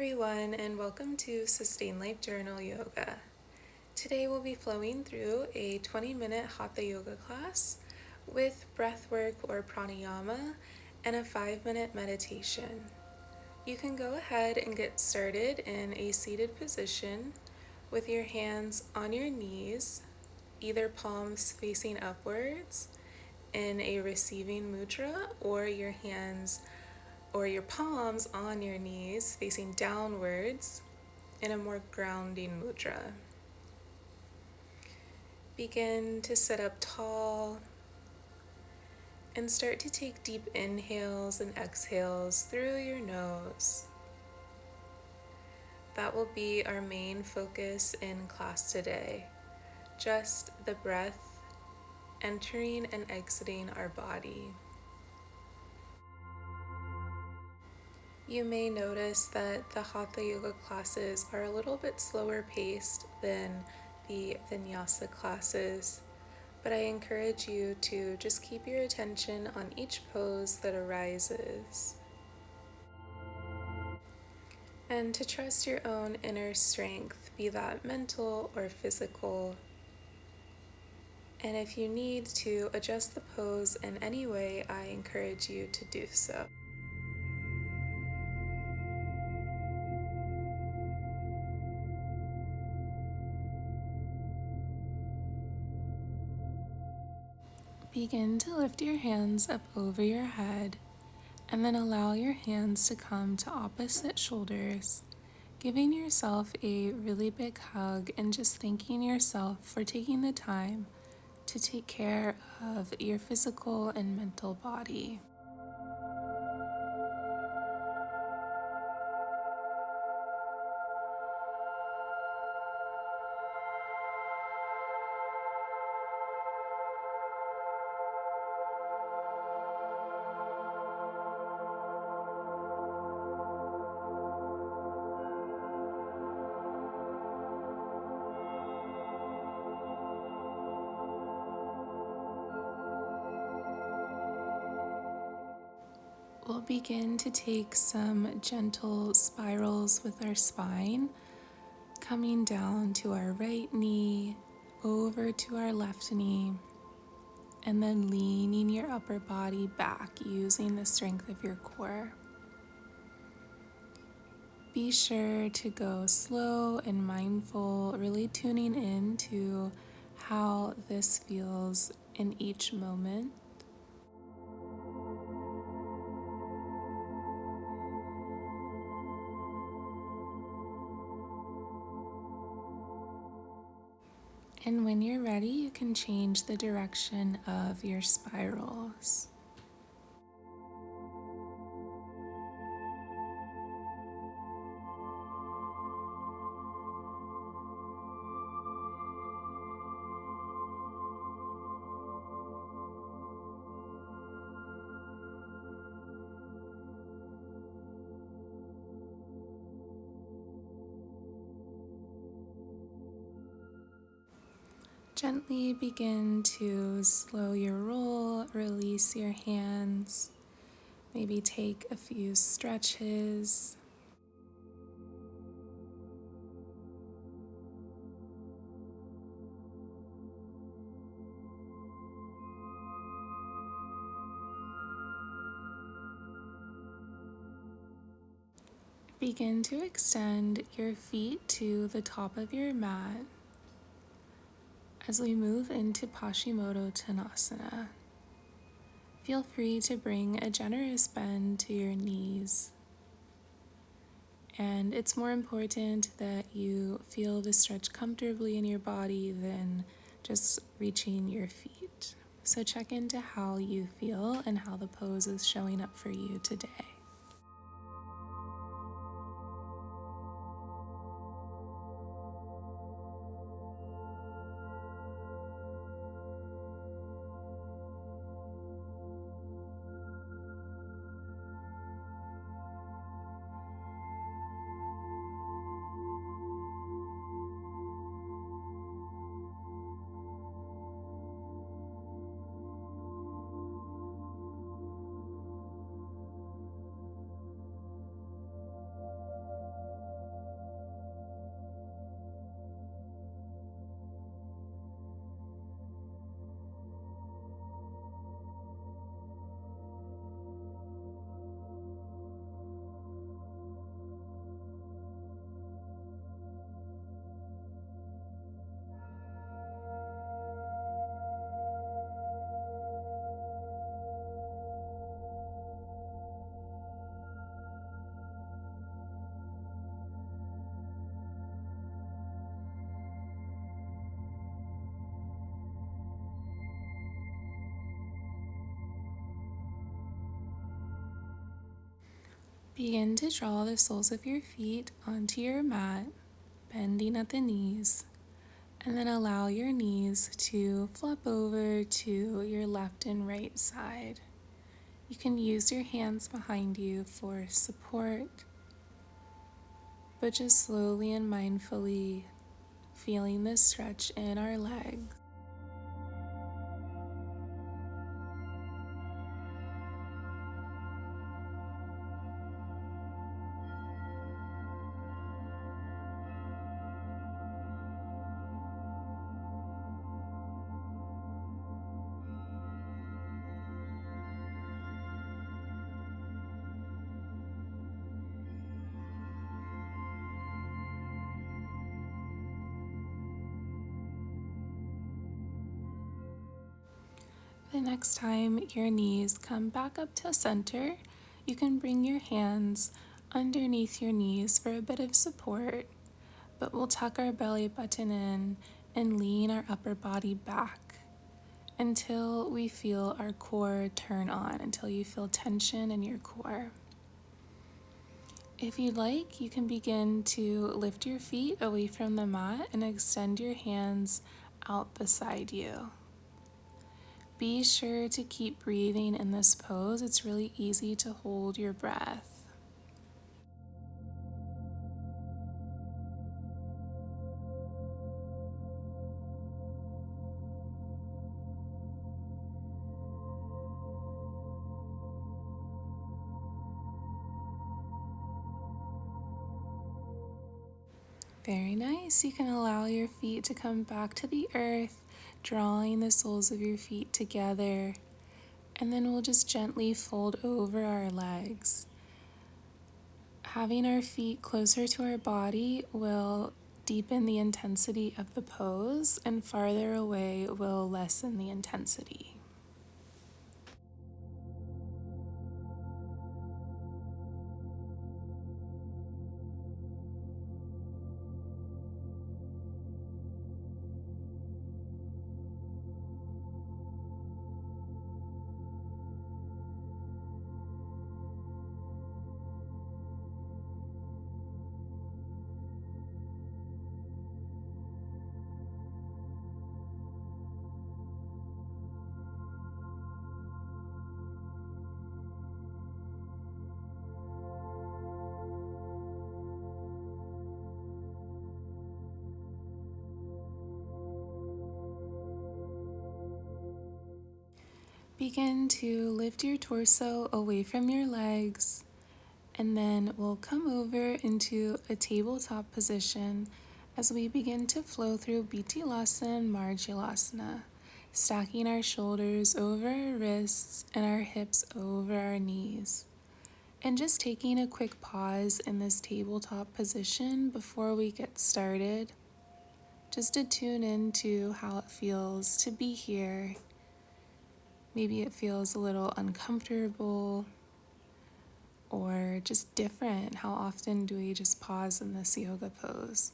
everyone, and welcome to Sustain Life Journal Yoga. Today we'll be flowing through a 20-minute Hatha yoga class with breathwork or pranayama and a 5-minute meditation. You can go ahead and get started in a seated position with your hands on your knees, either palms facing upwards in a receiving mudra, or your hands or your palms on your knees facing downwards in a more grounding mudra. Begin to sit up tall and start to take deep inhales and exhales through your nose. That will be our main focus in class today, just the breath entering and exiting our body. You may notice that the Hatha yoga classes are a little bit slower paced than the Vinyasa classes, but I encourage you to just keep your attention on each pose that arises and to trust your own inner strength, be that mental or physical. And if you need to adjust the pose in any way, I encourage you to do so. Begin to lift your hands up over your head and then allow your hands to come to opposite shoulders, giving yourself a really big hug and just thanking yourself for taking the time to take care of your physical and mental body. We'll begin to take some gentle spirals with our spine, coming down to our right knee, over to our left knee, and then leaning your upper body back using the strength of your core. Be sure to go slow and mindful, really tuning in to how this feels in each moment. And when you're ready, you can change the direction of your spirals. Gently begin to slow your roll, release your hands, maybe take a few stretches. Begin to extend your feet to the top of your mat as we move into Paschimottanasana. Feel free to bring a generous bend to your knees. And it's more important that you feel the stretch comfortably in your body than just reaching your feet. So check into how you feel and how the pose is showing up for you today. Begin to draw the soles of your feet onto your mat, bending at the knees, and then allow your knees to flop over to your left and right side. You can use your hands behind you for support, but just slowly and mindfully feeling this stretch in our legs. The next time your knees come back up to center, you can bring your hands underneath your knees for a bit of support, but we'll tuck our belly button in and lean our upper body back until we feel our core turn on, until you feel tension in your core. If you'd like, you can begin to lift your feet away from the mat and extend your hands out beside you. Be sure to keep breathing in this pose. It's really easy to hold your breath. Very nice. You can allow your feet to come back to the earth, drawing the soles of your feet together. And then we'll just gently fold over our legs. Having our feet closer to our body will deepen the intensity of the pose, and farther away will lessen the intensity. Begin to lift your torso away from your legs, and then we'll come over into a tabletop position as we begin to flow through Bitilasana and Marjalasana, stacking our shoulders over our wrists and our hips over our knees. And just taking a quick pause in this tabletop position before we get started, just to tune into how it feels to be here. Maybe it feels a little uncomfortable or just different. How often do we just pause in this yoga pose?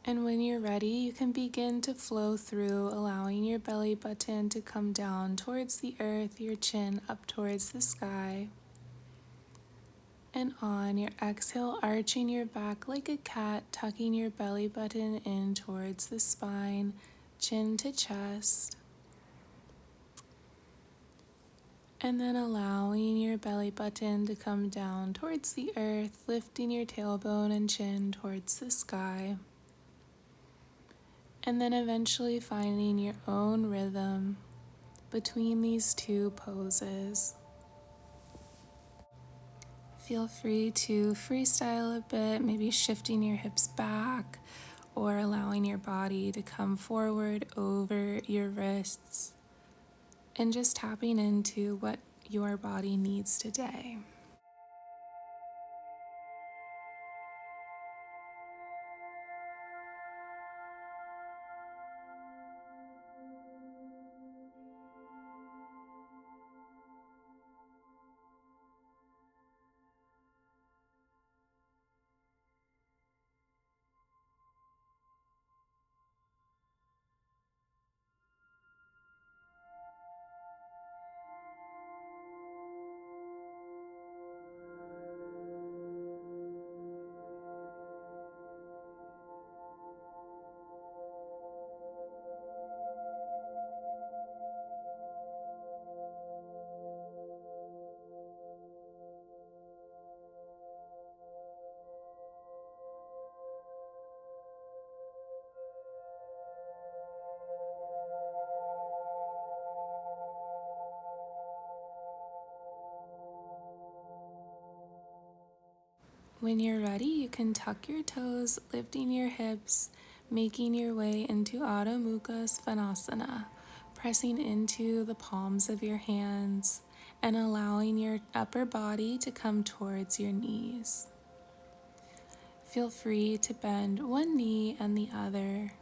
And when you're ready, you can begin to flow through, allowing your belly button to come down towards the earth, your chin up towards the sky. And on your exhale, arching your back like a cat, tucking your belly button in towards the spine, chin to chest. And then allowing your belly button to come down towards the earth, lifting your tailbone and chin towards the sky. And then eventually finding your own rhythm between these two poses. Feel free to freestyle a bit, maybe shifting your hips back or allowing your body to come forward over your wrists and just tapping into what your body needs today. When you're ready, you can tuck your toes, lifting your hips, making your way into Adho Mukha Svanasana, pressing into the palms of your hands and allowing your upper body to come towards your knees. Feel free to bend one knee and the other,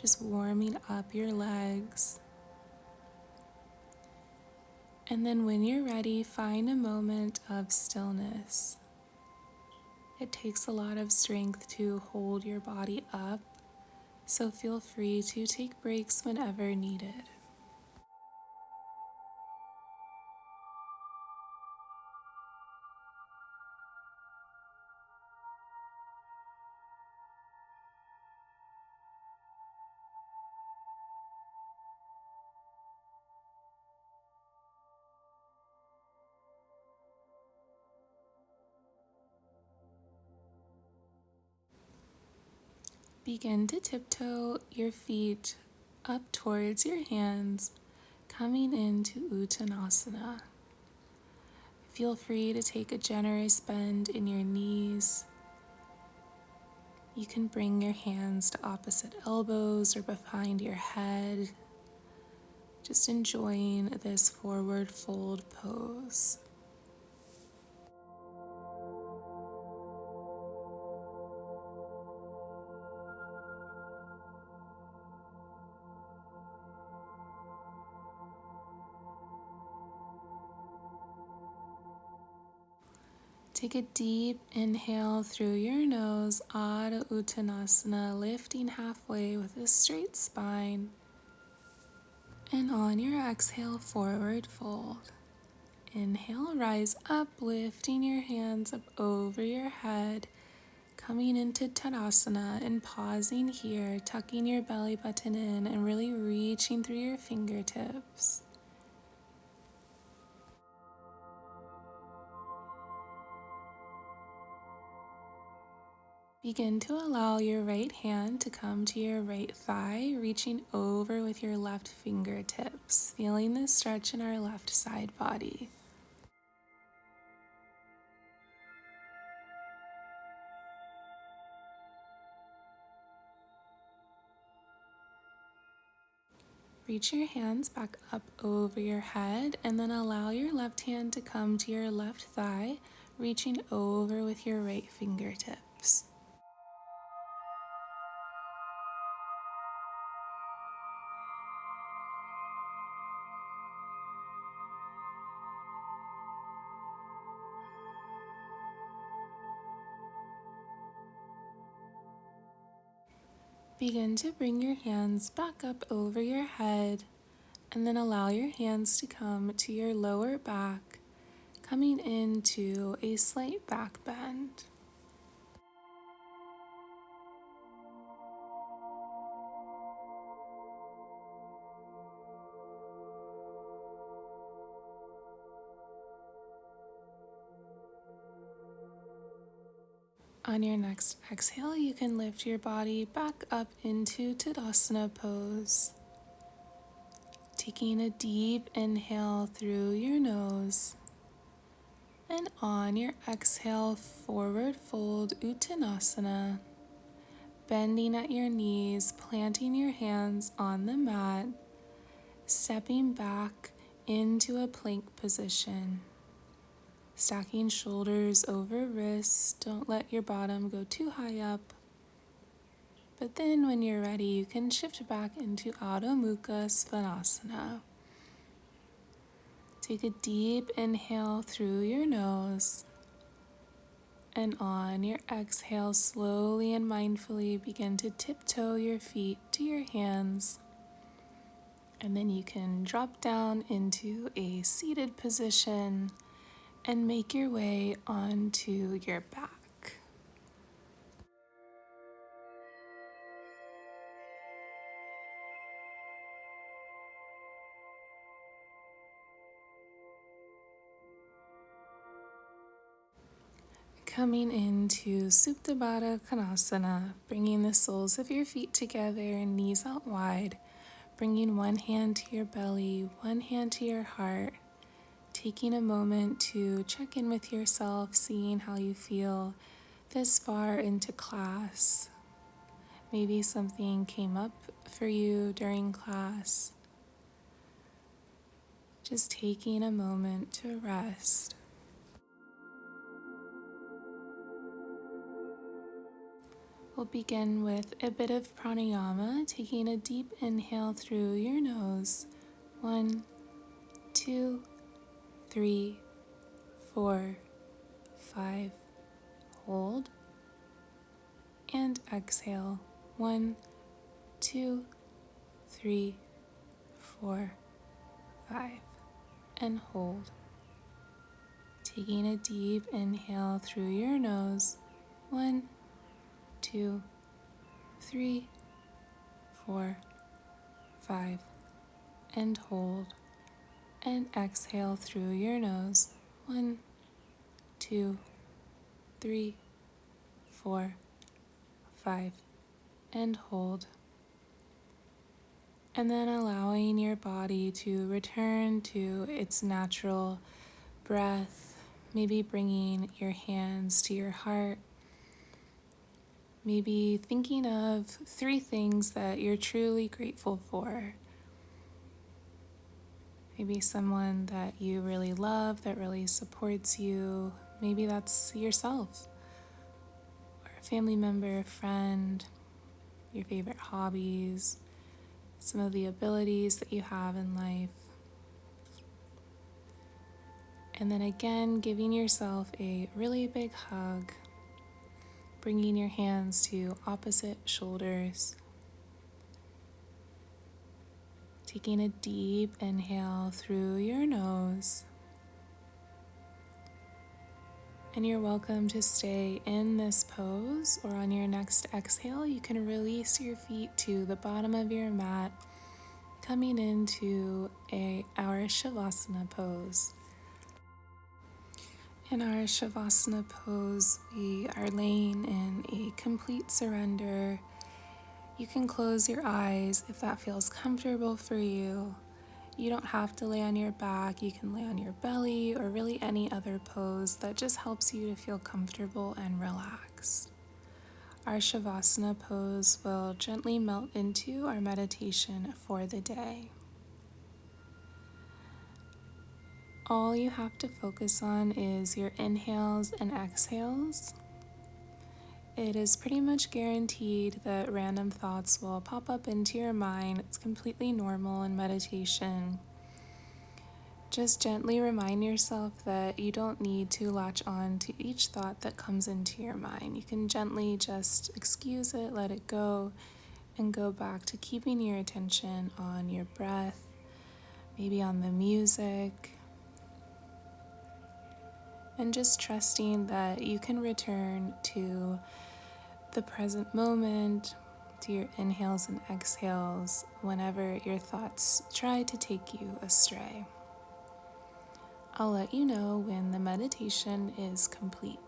just warming up your legs. And then when you're ready, find a moment of stillness. It takes a lot of strength to hold your body up, so feel free to take breaks whenever needed. Begin to tiptoe your feet up towards your hands, coming into Uttanasana. Feel free to take a generous bend in your knees. You can bring your hands to opposite elbows or behind your head, just enjoying this forward fold pose. Take a deep inhale through your nose, Adho Uttanasana, lifting halfway with a straight spine. And on your exhale, forward fold. Inhale, rise up, lifting your hands up over your head, coming into Tadasana and pausing here, tucking your belly button in and really reaching through your fingertips. Begin to allow your right hand to come to your right thigh, reaching over with your left fingertips, feeling the stretch in our left side body. Reach your hands back up over your head and then allow your left hand to come to your left thigh, reaching over with your right fingertips. Begin to bring your hands back up over your head and then allow your hands to come to your lower back, coming into a slight back bend. On your next exhale, you can lift your body back up into Tadasana pose. Taking a deep inhale through your nose. And on your exhale, forward fold Uttanasana. Bending at your knees, planting your hands on the mat, stepping back into a plank position. Stacking shoulders over wrists, don't let your bottom go too high up. But then when you're ready, you can shift back into Adho Mukha Svanasana. Take a deep inhale through your nose. And on your exhale, slowly and mindfully begin to tiptoe your feet to your hands. And then you can drop down into a seated position and make your way onto your back. Coming into Supta Baddha Konasana, bringing the soles of your feet together and knees out wide, bringing one hand to your belly, one hand to your heart, taking a moment to check in with yourself, seeing how you feel this far into class. Maybe something came up for you during class. Just taking a moment to rest. We'll begin with a bit of pranayama, taking a deep inhale through your nose. 1, 2, 3, 4, 5. Hold. And exhale. 1, 2, 3, 4, 5. And hold. Taking a deep inhale through your nose. 1, 2, 3, 4, 5. And hold. And exhale through your nose. 1, 2, 3, 4, 5. And hold. And then allowing your body to return to its natural breath, maybe bringing your hands to your heart, maybe thinking of 3 things that you're truly grateful for. Maybe someone that you really love, that really supports you. Maybe that's yourself, or a family member, a friend, your favorite hobbies, some of the abilities that you have in life. And then again, giving yourself a really big hug, bringing your hands to opposite shoulders. Taking a deep inhale through your nose. And you're welcome to stay in this pose, or on your next exhale, you can release your feet to the bottom of your mat, coming into our Shavasana pose. In our Shavasana pose, we are laying in a complete surrender. You can close your eyes if that feels comfortable for you. You don't have to lay on your back. You can lay on your belly, or really any other pose that just helps you to feel comfortable and relaxed. Our Shavasana pose will gently melt into our meditation for the day. All you have to focus on is your inhales and exhales. It is pretty much guaranteed that random thoughts will pop up into your mind. It's completely normal in meditation. Just gently remind yourself that you don't need to latch on to each thought that comes into your mind. You can gently just excuse it, let it go, and go back to keeping your attention on your breath, maybe on the music, and just trusting that you can return to the present moment, to your inhales and exhales whenever your thoughts try to take you astray. I'll let you know when the meditation is complete.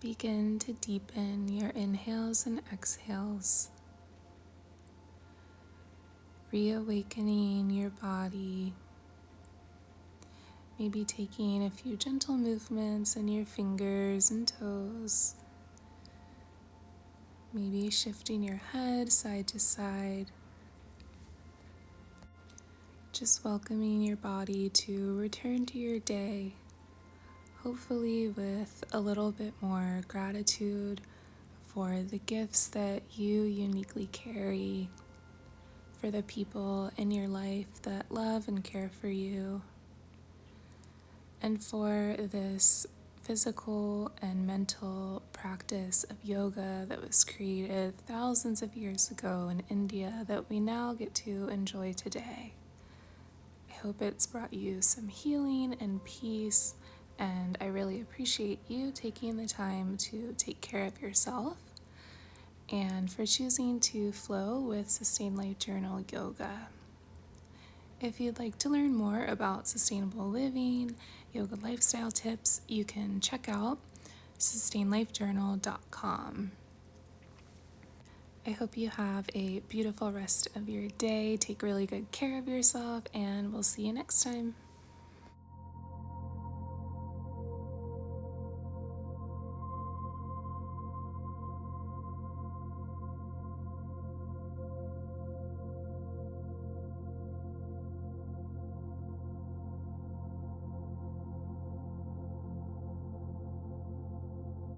Begin to deepen your inhales and exhales, reawakening your body, maybe taking a few gentle movements in your fingers and toes, maybe shifting your head side to side, just welcoming your body to return to your day, hopefully with a little bit more gratitude for the gifts that you uniquely carry, for the people in your life that love and care for you, and for this physical and mental practice of yoga that was created thousands of years ago in India that we now get to enjoy today. I hope it's brought you some healing and peace, and I really appreciate you taking the time to take care of yourself and for choosing to flow with Sustained Life Journal Yoga. If you'd like to learn more about sustainable living, yoga lifestyle tips, you can check out sustainedlifejournal.com. I hope you have a beautiful rest of your day. Take really good care of yourself, and we'll see you next time.